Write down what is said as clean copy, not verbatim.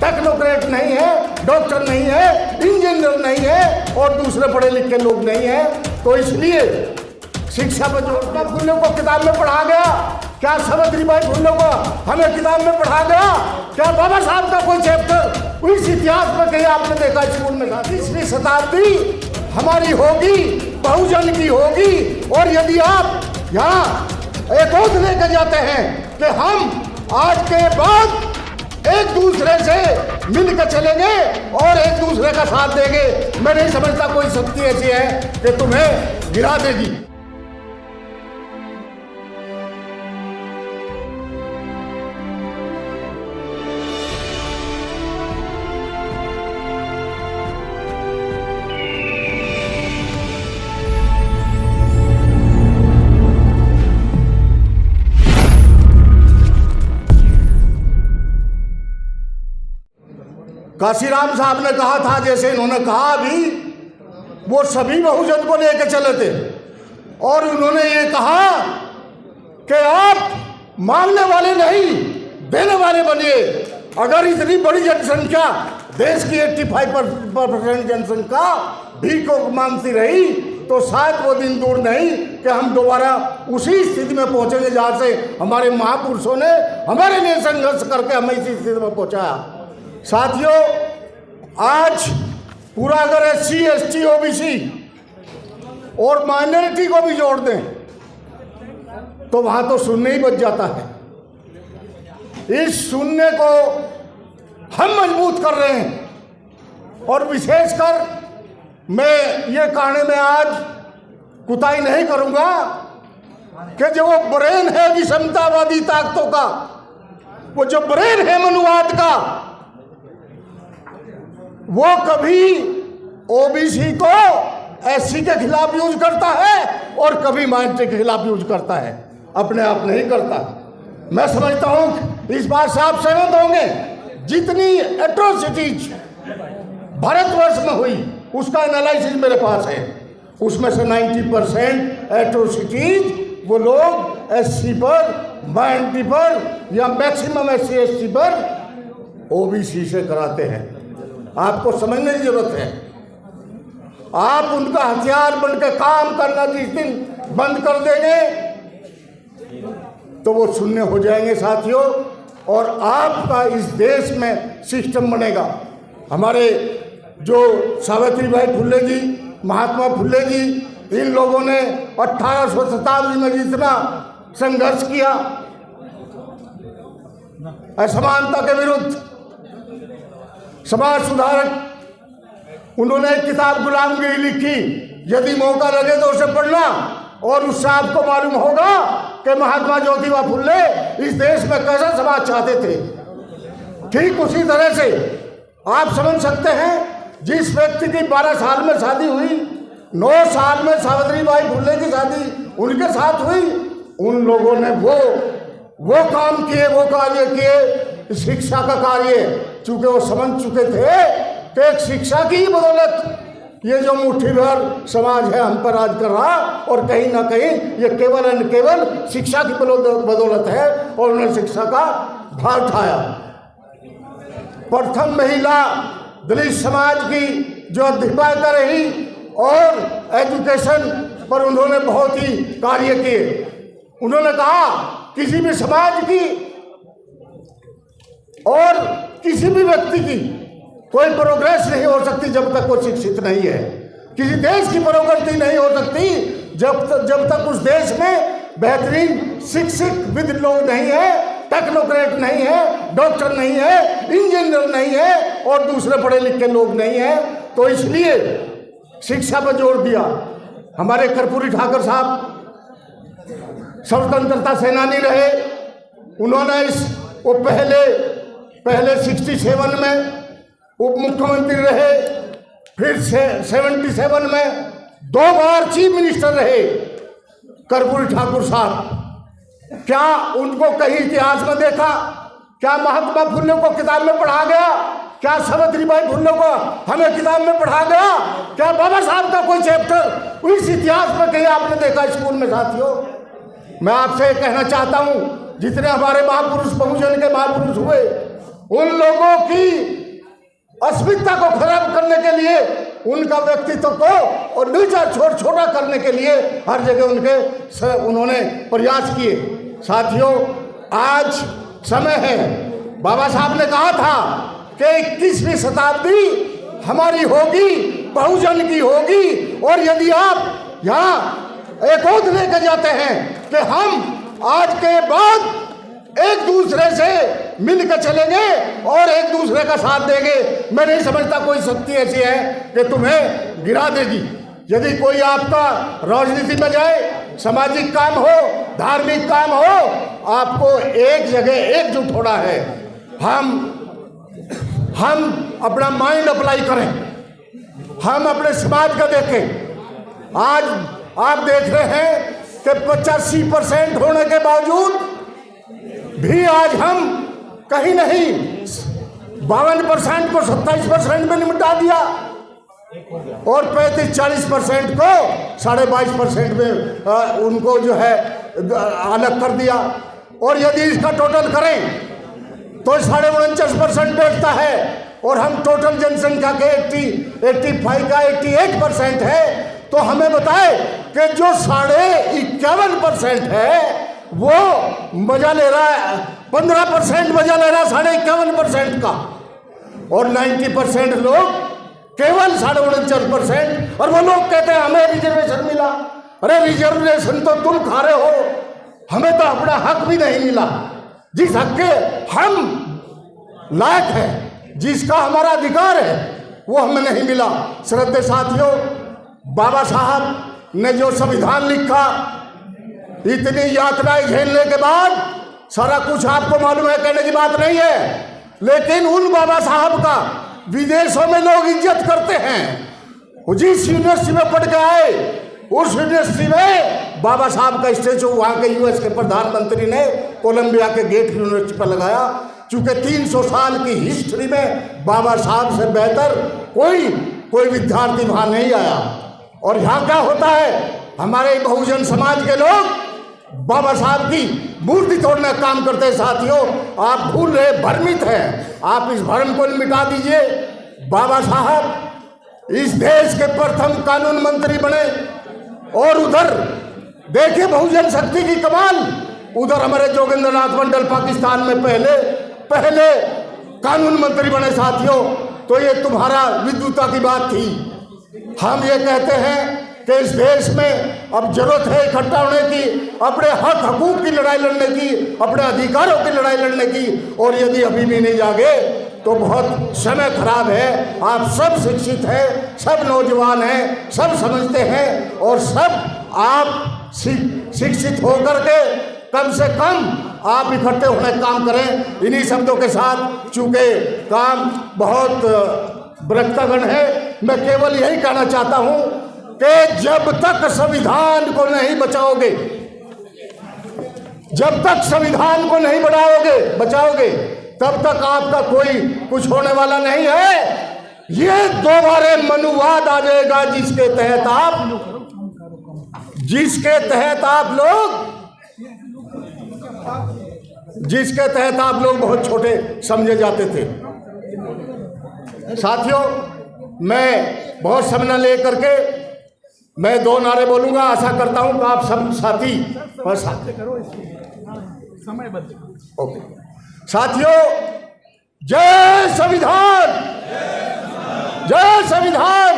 Technocrat नहीं है, doctor नहीं है, इंजीनियर नहीं है और दूसरे पढ़े लिखे लोग नहीं है। तो इसलिए शिक्षा पर जोर दिया। फुल्ले को किताब में पढ़ा गया क्या? सावित्री बाई फुल्ले को हमें किताब में पढ़ा गया क्या? बाबा साहब का कोई चैप्टर इस इतिहास में कहीं आपने देखा स्कूल में? 20वीं शताब्दी हमारी होगी, बहुजन की होगी। और यदि आप यहाँ एक ओथ लेकर जाते हैं कि हम आज के बाद एक दूसरे से मिलकर चलेंगे और एक दूसरे का साथ देंगे, मैं नहीं समझता कोई शक्ति ऐसी है कि तुम्हें गिरा देगी। काशीराम साहब ने कहा था, जैसे इन्होंने कहा अभी, वो सभी बहुजन को लेकर चले थे और उन्होंने ये कहा कि आप मांगने वाले नहीं, देने वाले बनिए। अगर इतनी बड़ी जनसंख्या, देश की 85% जनसंख्या भीख को मांगती रही तो शायद वो दिन दूर नहीं कि हम दोबारा उसी स्थिति में पहुंचेंगे जहाँ से हमारे महापुरुषों ने हमारे लिए संघर्ष करके हमें इसी स्थिति में पहुंचाया। साथियों, आज पूरा अगर SC, ST, OBC और माइनॉरिटी को भी जोड़ दें तो वहां तो शून्य ही बच जाता है। इस शून्य को हम मजबूत कर रहे हैं और विशेषकर मैं ये कहने में आज कुताही नहीं करूंगा कि जो वो ब्रेन है विषमतावादी ताकतों का, वो जो ब्रेन है मनुवाद का, वो कभी OBC को SC के खिलाफ यूज करता है और कभी माइनॉरिटी के खिलाफ यूज करता है, अपने आप नहीं करता। मैं समझता हूं इस बात से आप सहमत होंगे, जितनी एट्रोसिटीज भारतवर्ष में हुई उसका एनालिसिस मेरे पास है, उसमें से 90% एट्रोसिटीज वो लोग SC पर, माइनॉरिटी पर या मैक्सिमम SC, ST पर OBC से कराते हैं। आपको समझने की जरूरत है। आप उनका हथियार बनकर काम करना जिस दिन बंद कर देंगे तो वो शून्य हो जाएंगे साथियों, और आपका इस देश में सिस्टम बनेगा। हमारे जो सावित्री बाई फुल्ले जी, महात्मा फुल्ले जी, इन लोगों ने 1800 शताब्दी में जितना संघर्ष किया असमानता के विरुद्ध, समाज सुधारक, उन्होंने एक किताब गुलामगिरी लिखी। यदि मौका लगे तो उसे पढ़ना और उससे आपको मालूम होगा कि महात्मा ज्योतिबा फुल्ले इस देश में कैसा समाज चाहते थे। ठीक उसी तरह से आप समझ सकते हैं, जिस व्यक्ति की 12 साल में शादी हुई, 9 साल में सावित्री बाई फुल्ले की शादी उनके साथ हुई। उन लोगों ने वो काम किए, वो कार्य किए, शिक्षा का कार्य, चूंकि वो समझ चुके थे कि एक शिक्षा की ही बदौलत ये जो मुट्ठी भर समाज है हम पर राज कर रहा, और कहीं ना कहीं ये केवल एंड केवल शिक्षा की बदौलत है, और उन्होंने शिक्षा का भार उठाया। प्रथम महिला दलित समाज की जो अध्यक्षता रही और एजुकेशन पर उन्होंने बहुत ही कार्य किए। उन्होंने कहा किसी भी समाज की और किसी भी व्यक्ति की कोई प्रोग्रेस नहीं हो सकती जब तक वो शिक्षित नहीं है। किसी देश की प्रगति नहीं हो सकती जब तक उस देश में बेहतरीन शिक्षित विद लोग नहीं है, टेक्नोक्रेट नहीं है, डॉक्टर नहीं है, इंजीनियर नहीं है और दूसरे पढ़े लिखे लोग नहीं है। तो इसलिए शिक्षा पर जोर दिया। हमारे कर्पूरी ठाकुर साहब स्वतंत्रता सेनानी रहे। उन्होंने वो पहले 67 में उप मुख्यमंत्री रहे, फिर 77 में 2 बार चीफ मिनिस्टर रहे कर्पूरी ठाकुर साहब। क्या उनको कहीं इतिहास में देखा? क्या महात्मा फुल्ले को किताब में पढ़ा गया? क्या सावित्री बाई फुल्ले को हमें किताब में पढ़ा गया? क्या बाबा साहब का कोई चैप्टर इस इतिहास में कहीं आपने देखा स्कूल में? साथियों, मैं आपसे कहना चाहता हूं, जितने हमारे महापुरुष, बहुजन के महापुरुष हुए, उन लोगों की अस्मिता को खराब करने के लिए, उनका व्यक्तित्व को और नीचा छोटा करने के लिए हर जगह उन्होंने प्रयास किए। साथियों, आज समय है, बाबा साहब ने कहा था कि 21वीं शताब्दी हमारी होगी, बहुजन की होगी। और यदि आप यहाँ एक ओथ लेकर जाते हैं कि हम आज के बाद एक दूसरे से मिलकर चलेंगे और एक दूसरे का साथ देंगे, मैं नहीं समझता कोई शक्ति ऐसी है कि तुम्हें गिरा देगी। यदि कोई आपका राजनीति में जाए, सामाजिक काम हो, धार्मिक काम हो, आपको एक जगह एकजुट होना है। हम अपना माइंड अप्लाई करें, हम अपने समाज का देखें। आज आप देख रहे हैं कि 85% होने के बावजूद भी आज हम कहीं नहीं 52% को 27% में निपटा दिया और 35-40% को 22.5% में उनको जो है अलग कर दिया। और यदि इसका टोटल करें तो 49.5% बैठता है और हम टोटल जनसंख्या के 85 का 88% है। तो हमें बताए कि जो 51.5% है वो मजा ले रहा है, 15% मजा ले रहा है 51.5% का, और 90% लोग केवल 49.5%। और वो लोग कहते हैं हमें रिजर्वेशन मिला। अरे रिजर्वेशन तो तुम खा रहे हो, हमें तो अपना हक भी नहीं मिला। जिस हक के हम लायक हैं, जिसका हमारा अधिकार है, वो हमें नहीं मिला। श्रद्धेय साथियों, बाबा साहब ने जो संविधान लिखा, इतनी यातनाएं झेलने के बाद सारा कुछ आपको मालूम है, कहने की बात नहीं है, लेकिन उन बाबा साहब का विदेशों में लोग इज्जत करते हैं। जिस यूनिवर्सिटी में पढ़ के आए, उस यूनिवर्सिटी में बाबा साहब का स्टेचू वहाँ के यूएस के प्रधानमंत्री ने कोलंबिया के गेट यूनिवर्सिटी पर लगाया। चूंकि 300 साल की हिस्ट्री में बाबा साहब से बेहतर कोई विद्यार्थी वहाँ नहीं आया। और यहाँ क्या होता है, हमारे बहुजन समाज के लोग बाबा साहब की मूर्ति तोड़ने का काम करते हैं। साथियों, आप भूल रहे, भ्रमित हैं, आप इस भ्रम को मिटा दीजिए। बाबा साहब इस देश के प्रथम कानून मंत्री बने और उधर देखिए बहुजन शक्ति की कमाल, उधर हमारे जोगिंद्र नाथ मंडल पाकिस्तान में पहले कानून मंत्री बने। साथियों, तो ये तुम्हारा विद्वता की बात थी। हम ये कहते हैं कि इस देश में अब जरूरत है इकट्ठा होने की, अपने हक हकूक की लड़ाई लड़ने की, अपने अधिकारों की लड़ाई लड़ने की। और यदि अभी भी नहीं जागे तो बहुत समय खराब है। आप सब शिक्षित हैं, सब नौजवान हैं, सब समझते हैं, और सब आप शिक्षित होकर के कम से कम आप इकट्ठे होने का काम करें। इन्हीं शब्दों के साथ, चूंकि काम बहुत विरक्तगण है, मैं केवल यही कहना चाहता हूं कि जब तक संविधान को नहीं बचाओगे, जब तक संविधान को नहीं बचाओगे, तब तक आपका कोई कुछ होने वाला नहीं है। ये दोबारा मनुवाद आ जाएगा जिसके तहत आप लोग बहुत छोटे समझे जाते थे। साथियों, मैं बहुत समय लेकर के मैं 2 नारे बोलूंगा। आशा करता हूं कि आप सब साथी और ओके। साथियों, जय संविधान, जय संविधान।